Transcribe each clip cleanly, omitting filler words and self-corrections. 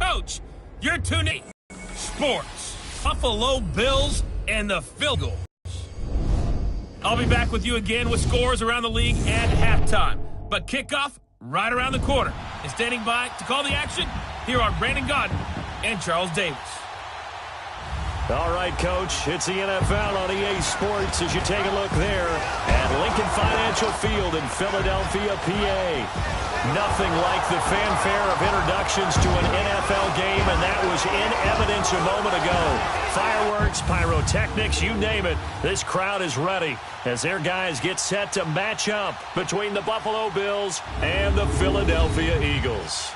Coach, you're tuning Sports, Buffalo Bills, and the field goals. I'll be back with you again with scores around the league at halftime. But kickoff right around the corner. And standing by to call the action, here are Brandon Godden and Charles Davis. All right, Coach, it's the NFL on EA Sports as you take a look there at Lincoln Financial Field in Philadelphia, PA. Nothing like the fanfare of introductions to an NFL game, and that was in evidence a moment ago. Fireworks, pyrotechnics, you name it. This crowd is ready as their guys get set to match up between the Buffalo Bills and the Philadelphia Eagles.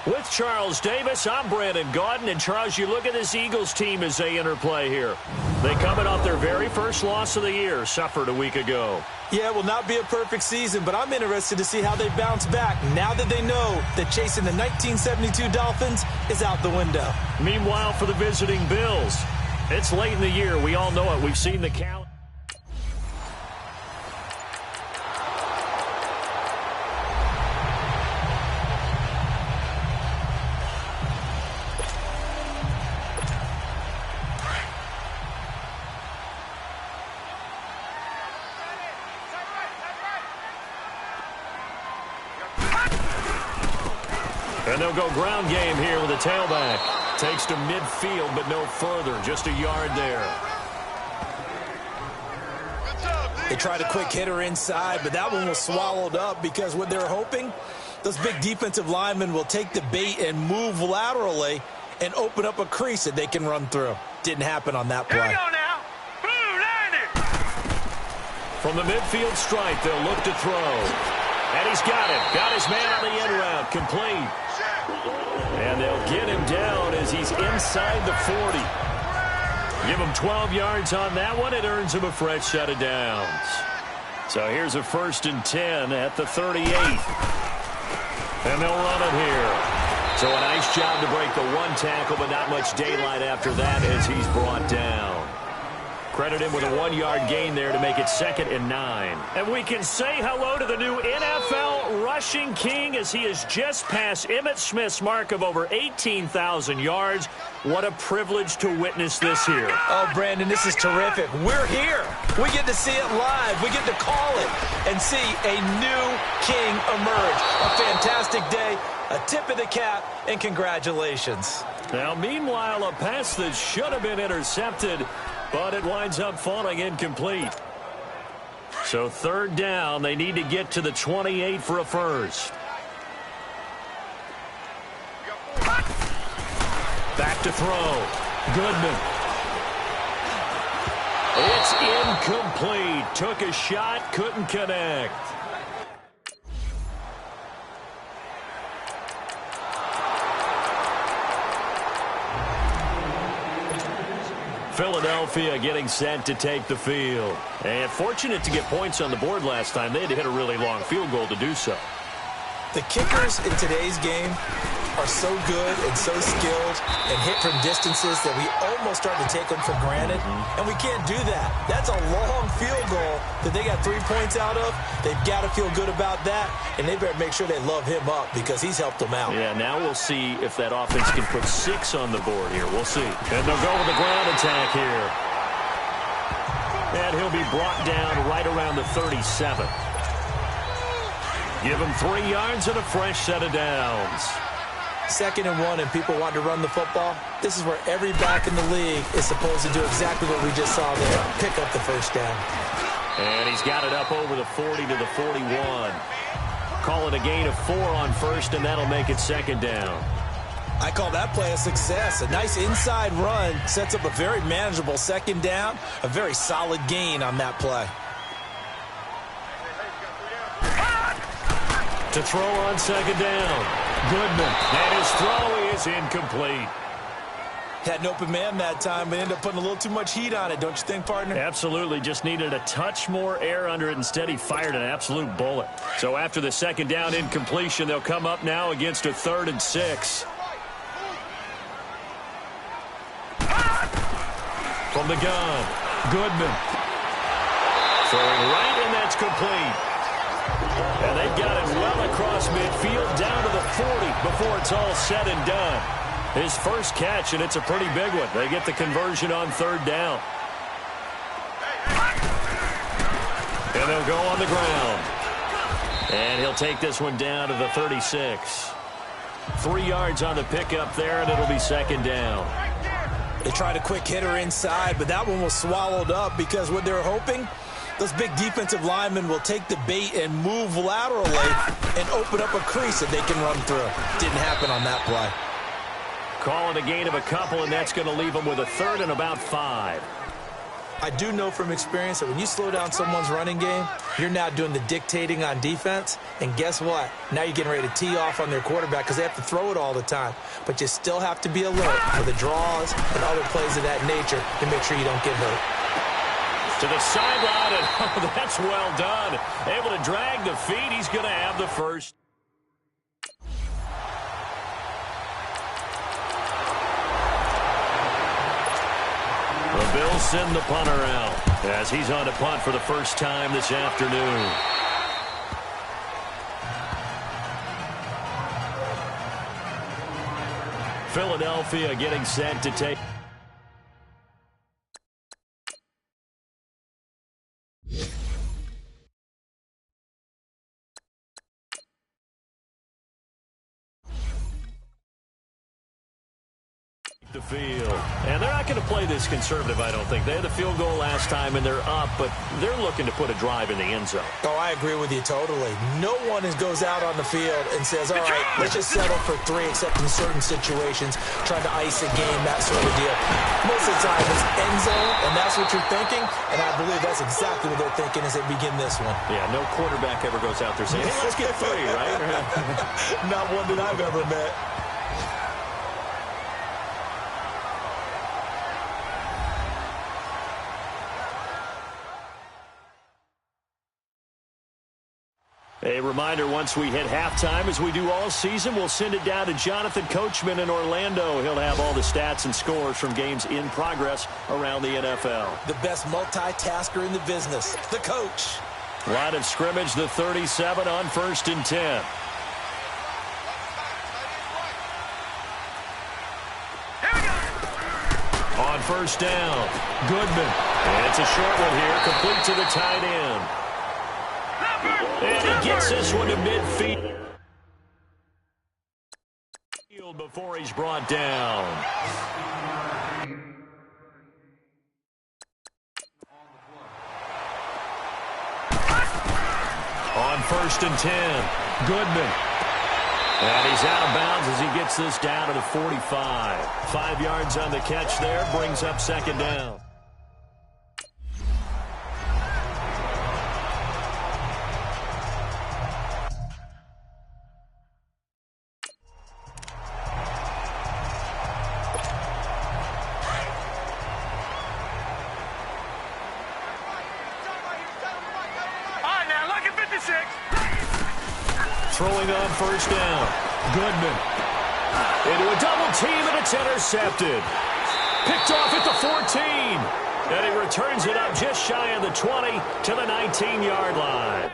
With Charles Davis, I'm Brandon Gaudin. And Charles, you look at this Eagles team as they interplay here. They coming off their very first loss of the year, suffered a week ago. Yeah, it will not be a perfect season, but I'm interested to see how they bounce back now that they know that chasing the 1972 Dolphins is out the window. Meanwhile, for the visiting Bills, it's late in the year. We all know it. We've seen the count. And they'll go ground game here with a tailback. Takes to midfield, but no further. Just a yard there. They tried a quick hitter inside, but that one was swallowed up because what they're hoping, those big defensive linemen will take the bait and move laterally and open up a crease that they can run through. Didn't happen on that play. Here we go now. From the midfield stripe, they'll look to throw. And he's got it. Got his man on the end route. Complete. And they'll get him down as he's inside the 40. Give him 12 yards on that one. It earns him a fresh set of downs. So here's a 1st and 10 at the 38. And they'll run it here. So a nice job to break the one tackle, but not much daylight after that as he's brought down. Credit him with a 1-yard gain there to make it 2nd and 9. And we can say hello to the new NFL rushing king as he has just passed Emmitt Smith's mark of over 18,000 yards. What a privilege to witness this here. Oh, Brandon, this is terrific. We're here. We get to see it live. We get to call it and see a new king emerge. A fantastic day, a tip of the cap, and congratulations. Now, meanwhile, a pass that should have been intercepted, but it winds up falling incomplete. So 3rd down, they need to get to the 28 for a first. Back to throw. Goodman. It's incomplete. Took a shot, couldn't connect. Philadelphia getting set to take the field. And fortunate to get points on the board last time. They had to hit a really long field goal to do so. The kickers in today's game are so good and so skilled and hit from distances that we almost start to take them for granted, and we can't do that. That's a long field goal that they got 3 points out of. They've got to feel good about that, and they better make sure they love him up because he's helped them out. Yeah, now we'll see if that offense can put 6 on the board here. We'll see. And they'll go with the ground attack here. And he'll be brought down right around the 37. Give him 3 yards and a fresh set of downs. 2nd and 1 and people want to run the football. This is where every back in the league is supposed to do exactly what we just saw there. Pick up the first down. And he's got it up over the 40 to the 41. Call it a gain of 4 on first, and that'll make it 2nd down. I call that play a success. A nice inside run sets up a very manageable 2nd down. A very solid gain on that play. To throw on 2nd down. Goodman. And his throw is incomplete. Had an open man that time, but ended up putting a little too much heat on it, don't you think, partner? Absolutely. Just needed a touch more air under it. Instead, he fired an absolute bullet. So after the 2nd down incompletion, they'll come up now against a 3rd and 6. From the gun, Goodman. Throwing right, and that's complete. And they've got it well across midfield down to the 40 before it's all said and done. His first catch, and it's a pretty big one. They get the conversion on 3rd down. And they'll go on the ground. And he'll take this one down to the 36. 3 yards on the pickup there, and it'll be 2nd down. They tried a quick hitter inside, but that one was swallowed up because what they're hoping, those big defensive linemen will take the bait and move laterally and open up a crease that they can run through. Didn't happen on that play. Call it a gain of a couple, and that's going to leave them with a 3rd and about 5. I do know from experience that when you slow down someone's running game, you're now doing the dictating on defense. And guess what? Now you're getting ready to tee off on their quarterback because they have to throw it all the time. But you still have to be alert for the draws and other plays of that nature to make sure you don't get hurt. To the sideline, and oh, that's well done. Able to drag the feet. He's going to have the first. The Bills send the punter out as he's on to punt for the first time this afternoon. Philadelphia getting set to take. The field. And they're not going to play this conservative, I don't think. They had the field goal last time, and they're up, but they're looking to put a drive in the end zone. Oh, I agree with you totally. No one goes out on the field and says, all right, let's just settle for 3, except in certain situations, trying to ice a game, that sort of deal. Most of the time, it's end zone, and that's what you're thinking, and I believe that's exactly what they're thinking as they begin this one. Yeah, no quarterback ever goes out there saying, hey, let's get 3, right? Not one that I've ever met. A reminder, once we hit halftime, as we do all season, we'll send it down to Jonathan Coachman in Orlando. He'll have all the stats and scores from games in progress around the NFL. The best multitasker in the business, the coach. Line of scrimmage, the 37 on 1st and 10. On 1st down, Goodman. And it's a short one here, complete to the tight end. And he gets this one to midfield before he's brought down. On 1st and 10, Goodman. And he's out of bounds as he gets this down to the 45. 5 yards on the catch there, brings up 2nd down. throwing on first down. Goodman. Into a double team, and it's intercepted. Picked off at the 14. And he returns it up just shy of the 20 to the 19-yard line.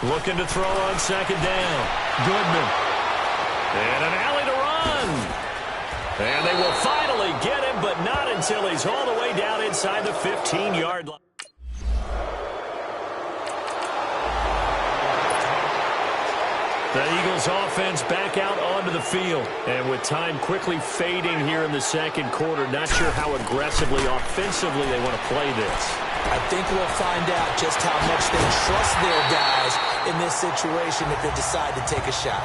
Looking to throw on second down. Goodman. And an alley to run. And they will finally get him, but not until he's all the way down inside the 15-yard line. The Eagles offense back out onto the field. And with time quickly fading here in the second quarter, not sure how aggressively, offensively they want to play this. I think we'll find out just how much they trust their guys in this situation if they decide to take a shot.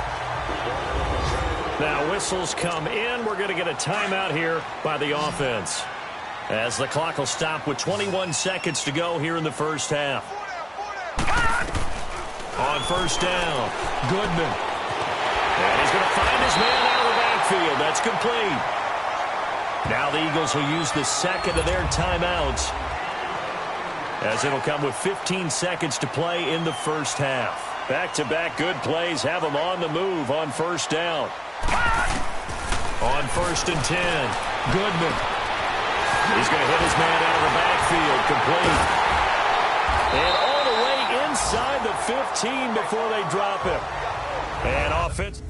Now whistles come in. We're going to get a timeout here by the offense, as the clock will stop with 21 seconds to go here in the first half. On first down, Goodman. And he's going to find his man out of the backfield. That's complete. Now the Eagles will use the second of their timeouts, as it'll come with 15 seconds to play in the first half. Back-to-back good plays have them on the move on first down. On first and 10, Goodman. He's going to hit his man out of the backfield, complete. And all the way inside the 15 before they drop him. And offense.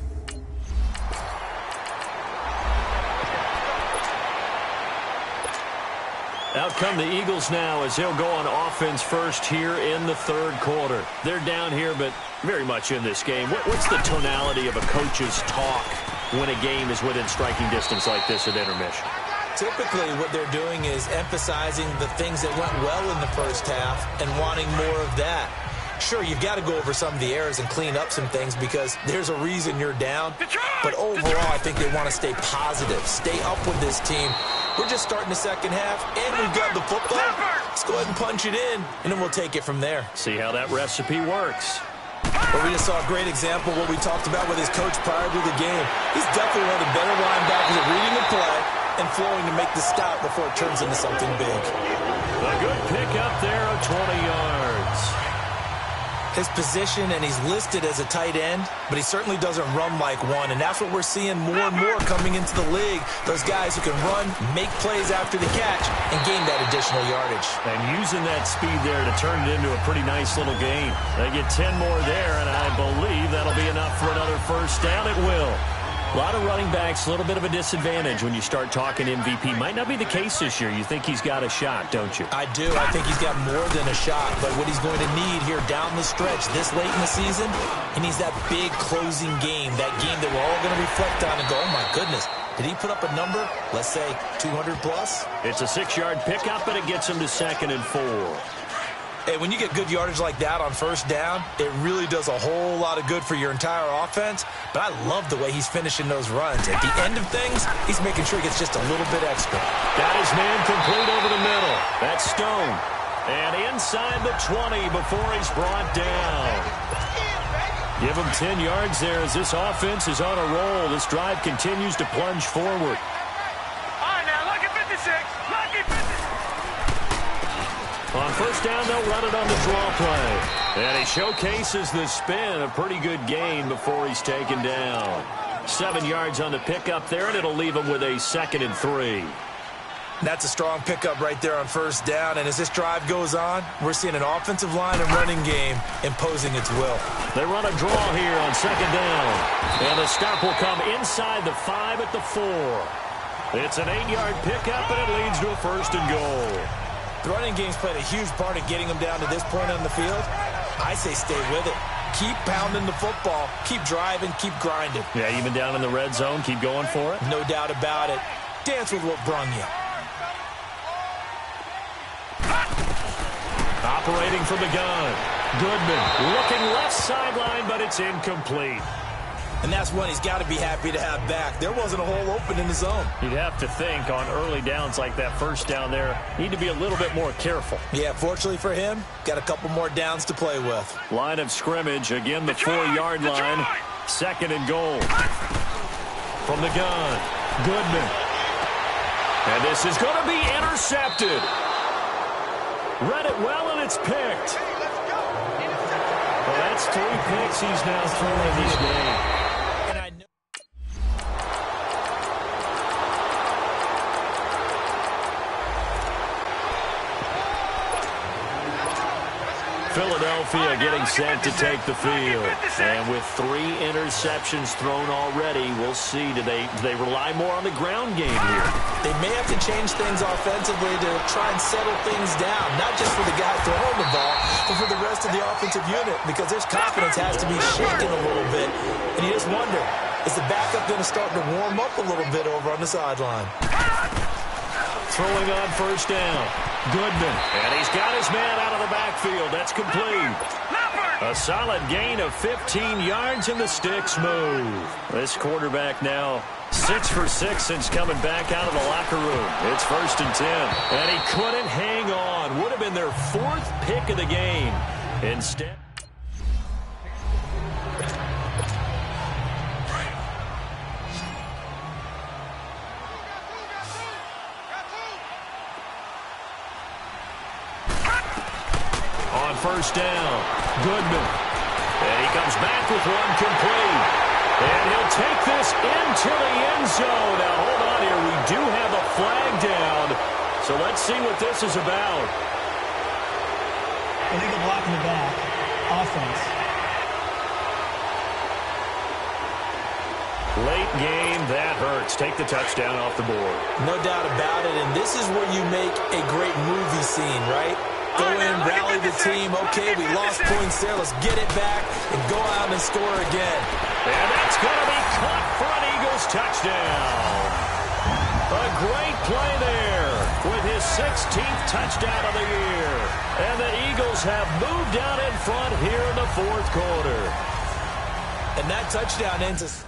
Out come the Eagles now as they'll go on offense first here in the third quarter. They're down here, but very much in this game. What's the tonality of a coach's talk when a game is within striking distance like this at intermission? Typically, what they're doing is emphasizing the things that went well in the first half and wanting more of that. Sure, you've got to go over some of the errors and clean up some things because there's a reason you're down. But overall, I think they want to stay positive, stay up with this team. We're just starting the second half, and we've got the football. Let's go ahead and punch it in, and then we'll take it from there. See how that recipe works. Well, we just saw a great example of what we talked about with his coach prior to the game. He's definitely one of the better linebackers at reading the play and flowing to make the stop before it turns into something big. A good pick up there of 20 yards. His position, and he's listed as a tight end, but he certainly doesn't run like one, and that's what we're seeing more and more coming into the league. Those guys who can run, make plays after the catch, and gain that additional yardage. And using that speed there to turn it into a pretty nice little gain. They get 10 more there, and I believe that'll be enough for another first down. It will. A lot of running backs, a little bit of a disadvantage when you start talking MVP. Might not be the case this year. You think he's got a shot, don't you? I do. I think he's got more than a shot. But what he's going to need here down the stretch this late in the season, he needs that big closing game, that game that we're all going to reflect on and go, oh, my goodness, did he put up a number, let's say 200 plus? It's a 6-yard pickup, and it gets him to 2nd and 4. Hey, when you get good yardage like that on first down, it really does a whole lot of good for your entire offense. But I love the way he's finishing those runs. At the end of things, he's making sure he gets just a little bit extra. Got his man complete over the middle. That's Stone. And inside the 20 before he's brought down. Give him 10 yards there as this offense is on a roll. This drive continues to plunge forward. All right, now, lucky 56. Lucky 56. On first down, they'll run it on the draw play. And he showcases the spin. A pretty good gain before he's taken down. 7 yards on the pickup there, and it'll leave him with a 2nd and 3. That's a strong pickup right there on first down. And as this drive goes on, we're seeing an offensive line and running game imposing its will. They run a draw here on 2nd down. And the stop will come inside the 5 at the 4. It's an 8-yard pickup, and it leads to a 1st and goal. The running game's played a huge part in getting them down to this point on the field. I say stay with it. Keep pounding the football. Keep driving. Keep grinding. Yeah, even down in the red zone, keep going for it. No doubt about it. Dance with what brung you. Operating from the gun. Goodman looking left sideline, but it's incomplete. And that's one he's got to be happy to have back. There wasn't a hole open in the zone. You'd have to think on early downs like that first down there, need to be a little bit more careful. Yeah, fortunately for him, got a couple more downs to play with. Line of scrimmage, again the 4-yard line. Second and goal. From the gun, Goodman. And this is going to be intercepted. Read it well, and it's picked. Well, that's 3 picks he's now thrown in this game. Philadelphia getting set to take the field. And with 3 interceptions thrown already, we'll see. Do they rely more on the ground game here? They may have to change things offensively to try and settle things down, not just for the guy throwing the ball, but for the rest of the offensive unit, because their confidence has to be shaken a little bit. And you just wonder, is the backup going to start to warm up a little bit over on the sideline? Throwing on first down. Goodman. And he's got his man out of the backfield. That's complete. A solid gain of 15 yards, and the sticks move. This quarterback now 6 for 6 since coming back out of the locker room. It's 1st and 10. And he couldn't hang on. Would have been their 4th pick of the game. Instead. First down, Goodman. And he comes back with one complete. And he'll take this into the end zone. Now, hold on here. We do have a flag down. So let's see what this is about. Illegal block in the back. Offense. Late game, that hurts. Take the touchdown off the board. No doubt about it. And this is where you make a great movie scene, right? Go in, rally the team. Okay, we lost points there. Let's get it back and go out and score again. And that's going to be caught for an Eagles touchdown. A great play there with his 16th touchdown of the year. And the Eagles have moved out in front here in the 4th quarter. And that touchdown ends us.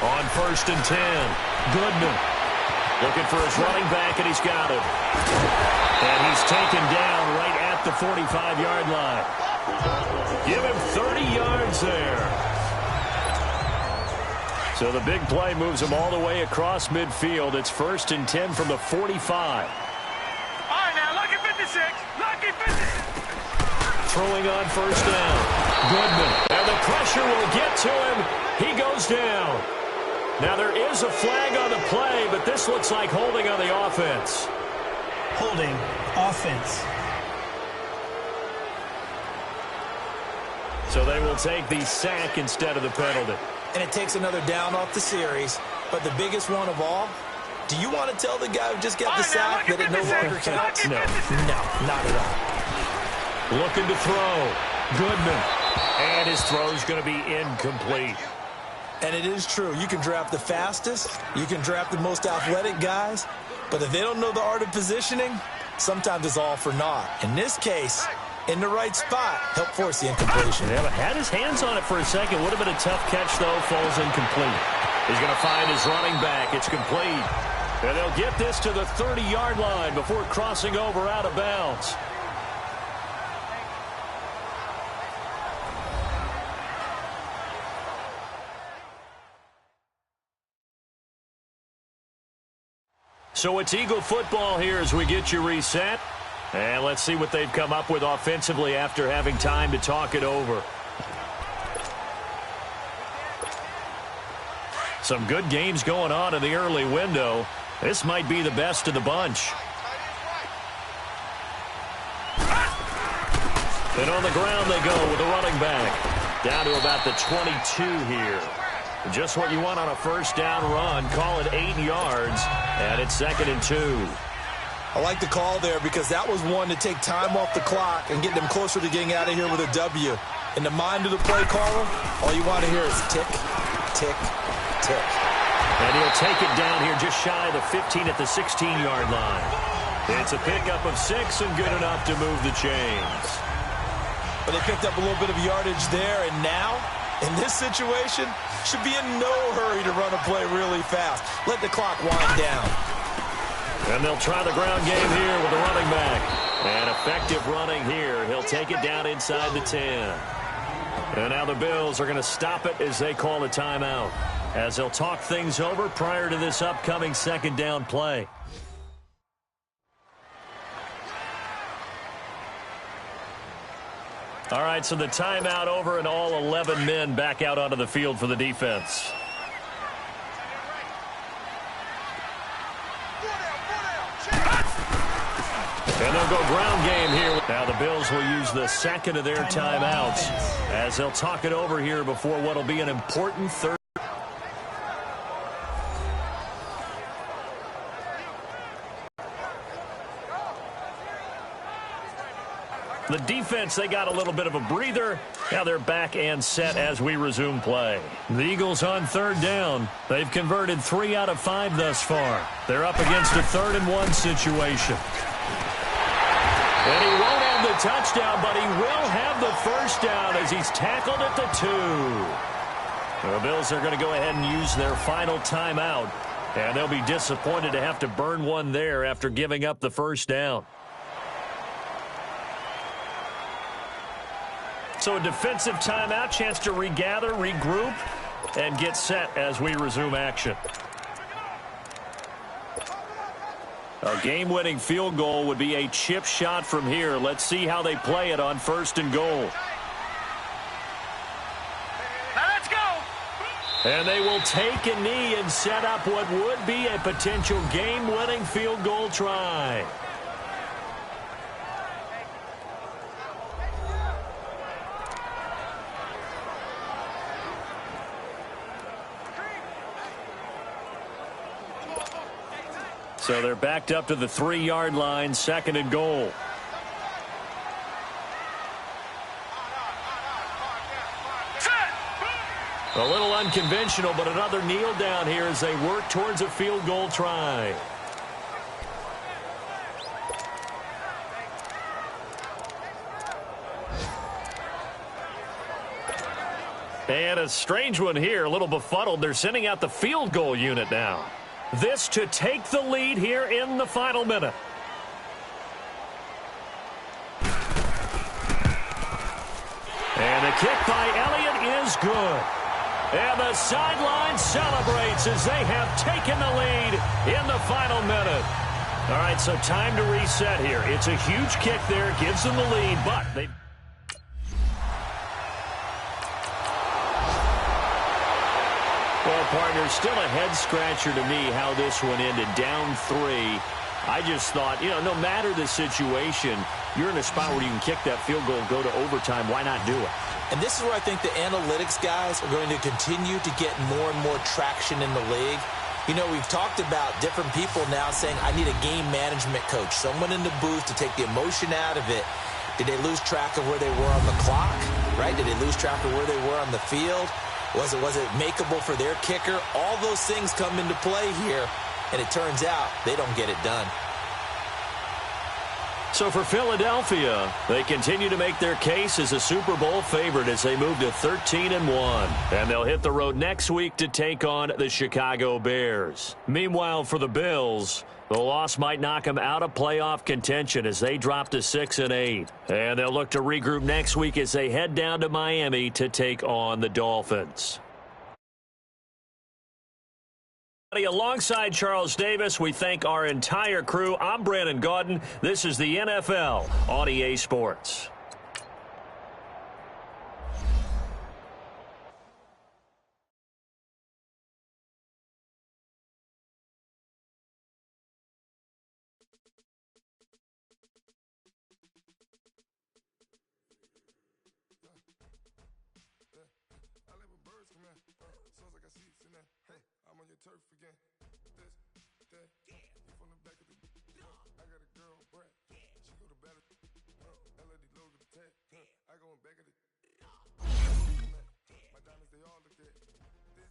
On 1st and 10, Goodman looking for his running back, and he's got him. And he's taken down right at the 45-yard line. Give him 30 yards there. So the big play moves him all the way across midfield. It's 1st and 10 from the 45. All right, now, lucky 56. Lucky 56. Throwing on first down. Goodman. And the pressure will get to him. He goes down. Now, there is a flag on the play, but this looks like holding on the offense. Holding. Offense. So they will take the sack instead of the penalty. And it takes another down off the series. But the biggest one of all, do you want to tell the guy who just got the sack that it no longer counts? No. No, not at all. Looking to throw. Goodman. And his throw's going to be incomplete. And it is true. You can draft the fastest. You can draft the most athletic guys. But if they don't know the art of positioning, sometimes it's all for naught. In this case, in the right spot, help force the incompletion. Yeah, but had his hands on it for a second. Would have been a tough catch, though. Falls incomplete. He's going to find his running back. It's complete. And they'll get this to the 30-yard line before crossing over out of bounds. So it's Eagle football here as we get you reset. And let's see what they've come up with offensively after having time to talk it over. Some good games going on in the early window. This might be the best of the bunch. And on the ground they go with the running back. Down to about the 22 here. Just what you want on a first down run. Call it 8 yards. And it's 2nd and 2. I like the call there because that was one to take time off the clock and get them closer to getting out of here with a W. In the mind of the play caller, all you want to hear is tick, tick, tick. And he'll take it down here just shy of the 15 at the 16-yard line. It's a pickup of 6 and good enough to move the chains. But they picked up a little bit of yardage there, and now, in this situation, should be in no hurry to run a play really fast. Let the clock wind down. And they'll try the ground game here with the running back. And effective running here. He'll take it down inside the 10. And now the Bills are going to stop it as they call a timeout, as they'll talk things over prior to this upcoming second down play. All right, so the timeout over and all 11 men back out onto the field for the defense. And they'll go ground game here. Now the Bills will use the second of their timeouts as they'll talk it over here before what will be an important third. The defense, they got a little bit of a breather. Now they're back and set as we resume play. The Eagles on third down. They've converted 3 out of 5 thus far. They're up against a 3rd-and-1 situation. And he won't have the touchdown, but he will have the first down as he's tackled at the 2. The Bills are going to go ahead and use their final timeout, and they'll be disappointed to have to burn one there after giving up the first down. So a defensive timeout, chance to regather, regroup, and get set as we resume action. A game-winning field goal would be a chip shot from here. Let's see how they play it on 1st and goal. Now let's go. And they will take a knee and set up what would be a potential game-winning field goal try. So they're backed up to the 3-yard line, 2nd and goal. A little unconventional, but another kneel down here as they work towards a field goal try. And a strange one here, a little befuddled. They're sending out the field goal unit now. This to take the lead here in the final minute. And the kick by Elliott is good. And the sideline celebrates as they have taken the lead in the final minute. All right, so time to reset here. It's a huge kick there, gives them the lead, but they... Well, partner, still a head-scratcher to me how this one ended, down 3. I just thought, no matter the situation, you're in a spot where you can kick that field goal, go to overtime. Why not do it? And this is where I think the analytics guys are going to continue to get more and more traction in the league. We've talked about different people now saying, I need a game management coach, someone in the booth to take the emotion out of it. Did they lose track of where they were on the clock, right? Did they lose track of where they were on the field? Was it makeable for their kicker? All those things come into play here, and it turns out they don't get it done. So for Philadelphia, they continue to make their case as a Super Bowl favorite as they move to 13-1. And they'll hit the road next week to take on the Chicago Bears. Meanwhile, for the Bills, the loss might knock them out of playoff contention as they drop to 6-8. And they'll look to regroup next week as they head down to Miami to take on the Dolphins. Alongside Charles Davis, we thank our entire crew. I'm Brandon Gaudin. This is the NFL on EA Sports. I'm on your turf again. This, that, you from the back of the. I got a girl, Brett. She go to battle. LED logo the tag. I go in back of the. My diamonds, they all look at. This.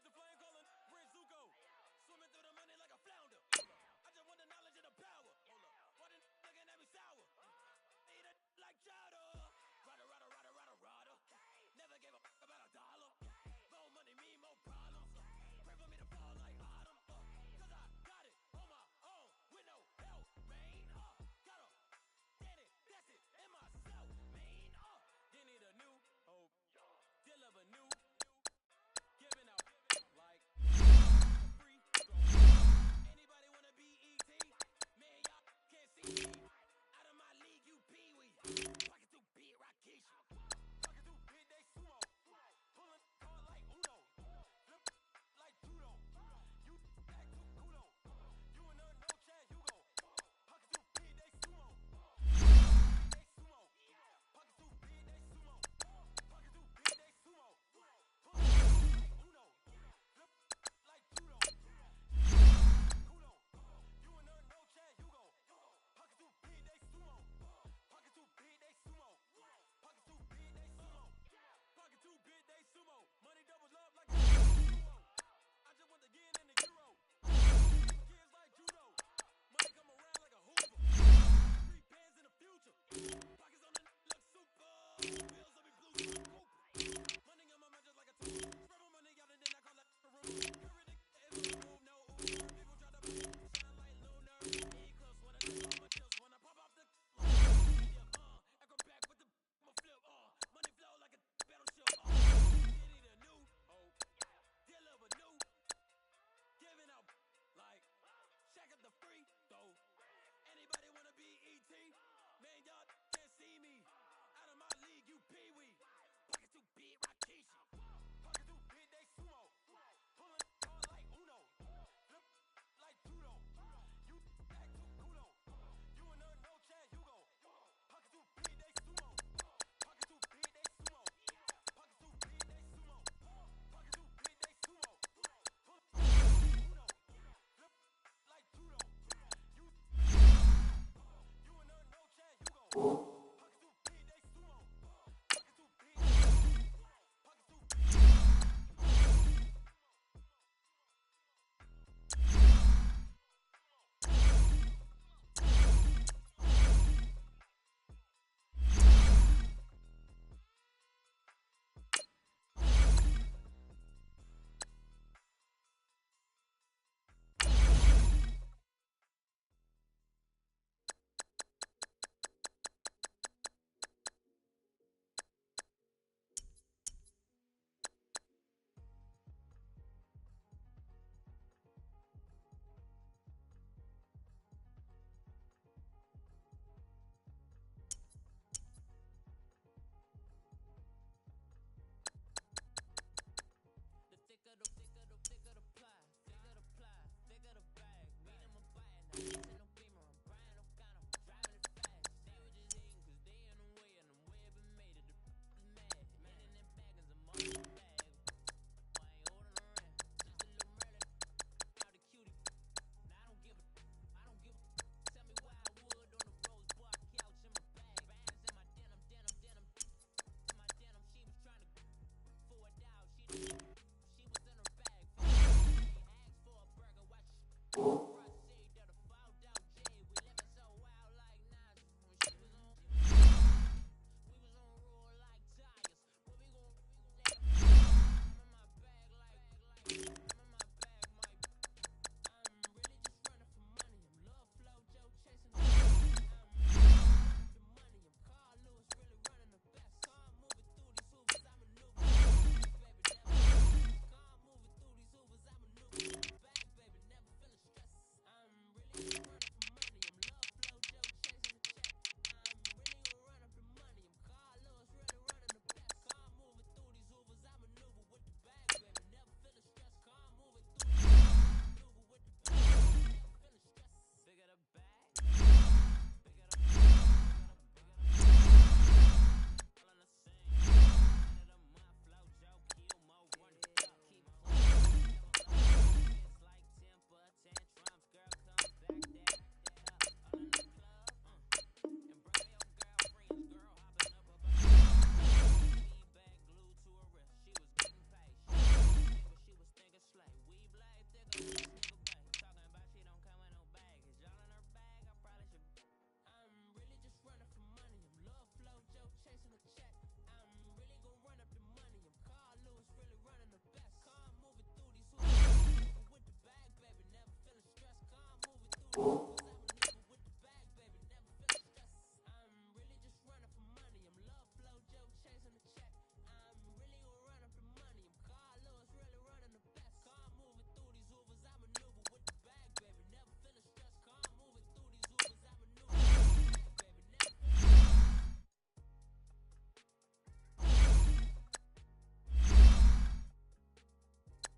keep the flame calling. Prince Zuko. Swimming through the money like a flounder. I just want the knowledge and the power. Hold up. Why the looking at me sour? Eat it like chowder. Rada, rada, rada, rada, rada. Never gave a about a dollar. More money, me, more problems. Pray for me to fall like autumn. Cause I got it on my own with no help, man. Got a Danny, that's it, in myself, man. They need a new hope. Deal of a new. Giving out like.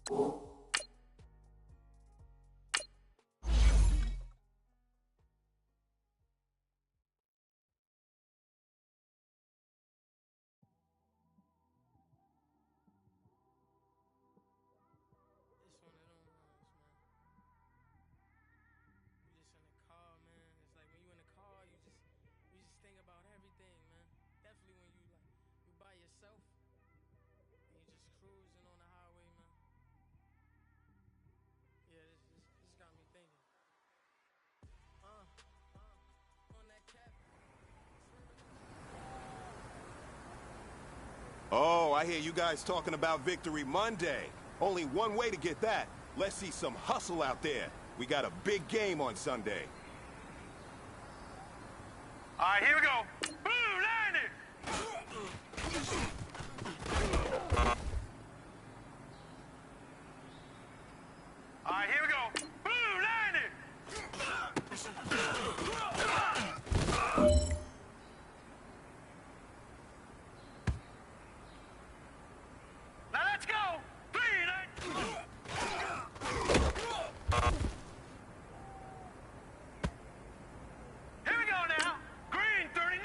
It's one of them ones, man. You just in the car, man. It's like when you in the car, you just think about everything, man. Definitely when you by yourself and you just cruising on the highway, man. Yeah, this got me thinking. On that cap. Oh, I hear you guys talking about Victory Monday. Only one way to get that. Let's see some hustle out there. We got a big game on Sunday. All right, here we go. Boom, landed. All right, here we go. Boom, landed. Now let's go. 3, 9. Here we go now. Green 39.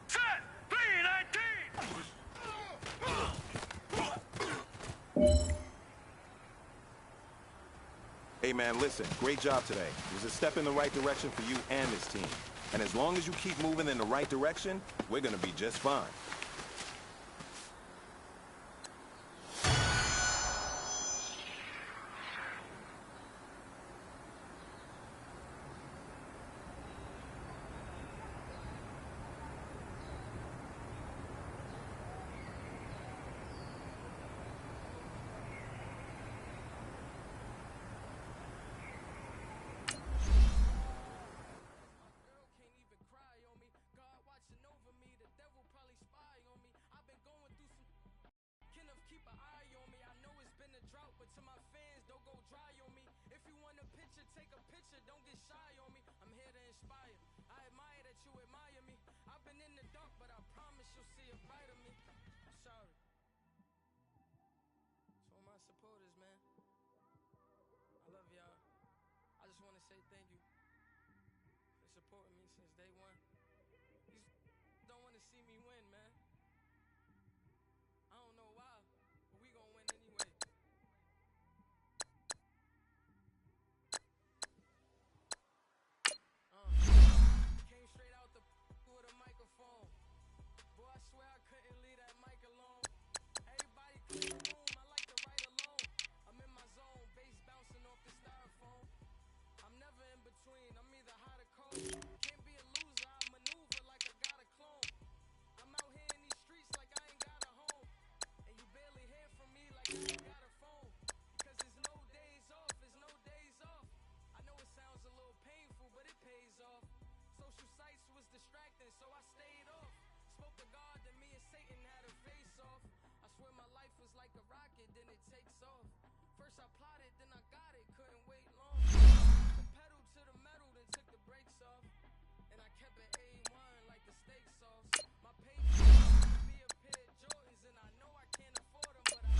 Set 319. Hey man, listen, great job today. It was a step in the right direction for you and this team. And as long as you keep moving in the right direction, we're gonna be just fine. Girl can't even cry on me. God watching over me. The devil probably spy on me. I've been going through some. Kenneth, keep an eye on me. I know it's been a drought, but to my fans, don't go dry on me. If you want a picture, take a picture. Don't get shy on me. I'm here to inspire. I admire that you admire me. I've been in the dark, but I promise you'll see a bright of me. I'm sorry. To all my supporters, man. I love y'all. I just want to say thank you for supporting me since day one. You don't want to see me win, man. I don't know why, but we gonna win anyway. Came straight out the with a microphone. Boy, I swear I couldn't leave that mic alone. Everybody clear the room, I like to write alone. I'm in my zone, bass bouncing off the styrofoam. I'm never in between, I'm either hot or cold. Can't be a loser, I maneuver like I got a clone. I'm out here in these streets like I ain't got a home. And you barely hear from me like I ain't got a phone. Because there's no days off, there's no days off. I know it sounds a little painful, but it pays off. Social sites was distracting, so I stayed off. Spoke to God, then me and Satan had a face off. I swear my life was like a rocket, then it takes off. First I plotted, then I got it, couldn't wait long. The pedal to the metal, then took the brakes off. And I kept it A1 like the steak sauce. My pay to be a pair of Jordans, and I know I can't afford them, but I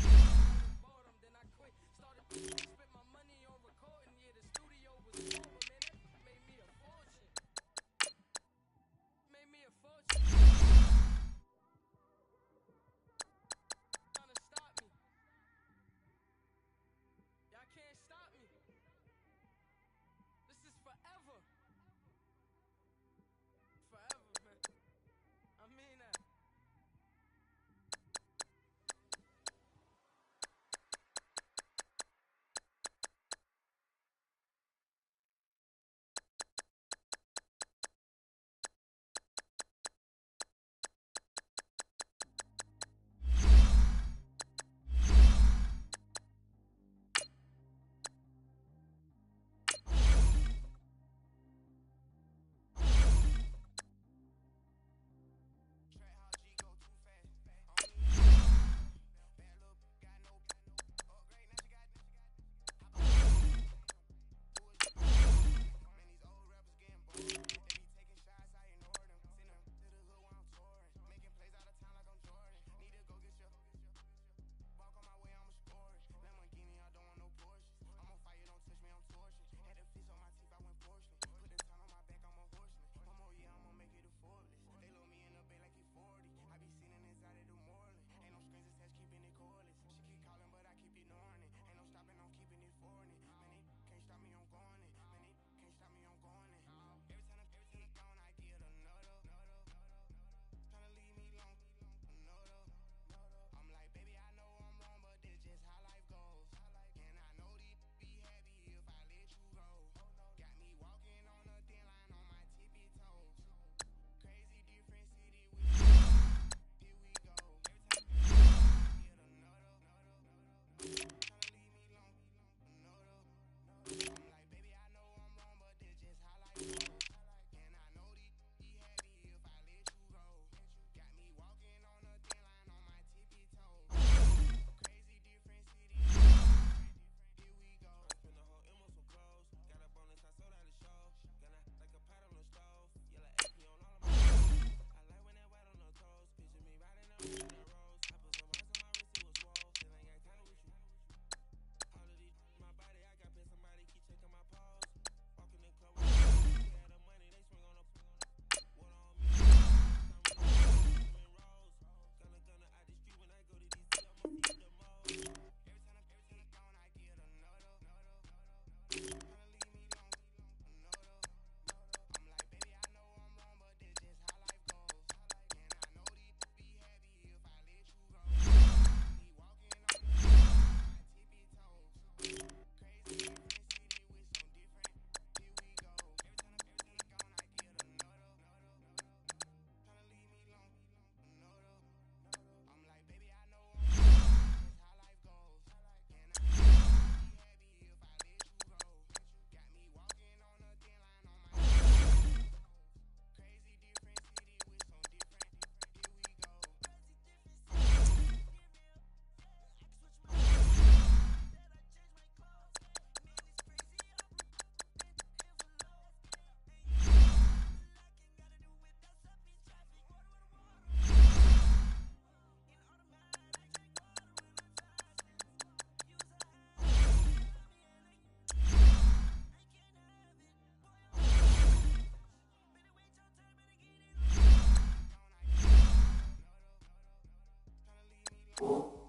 bought them, then I quit. Started spent my money on recording, yeah, the studio was small, but man, that made me a fortune. Made me a fortune. Trying to stop me. Y'all can't stop me. This is forever. Forever, man. I mean that. you.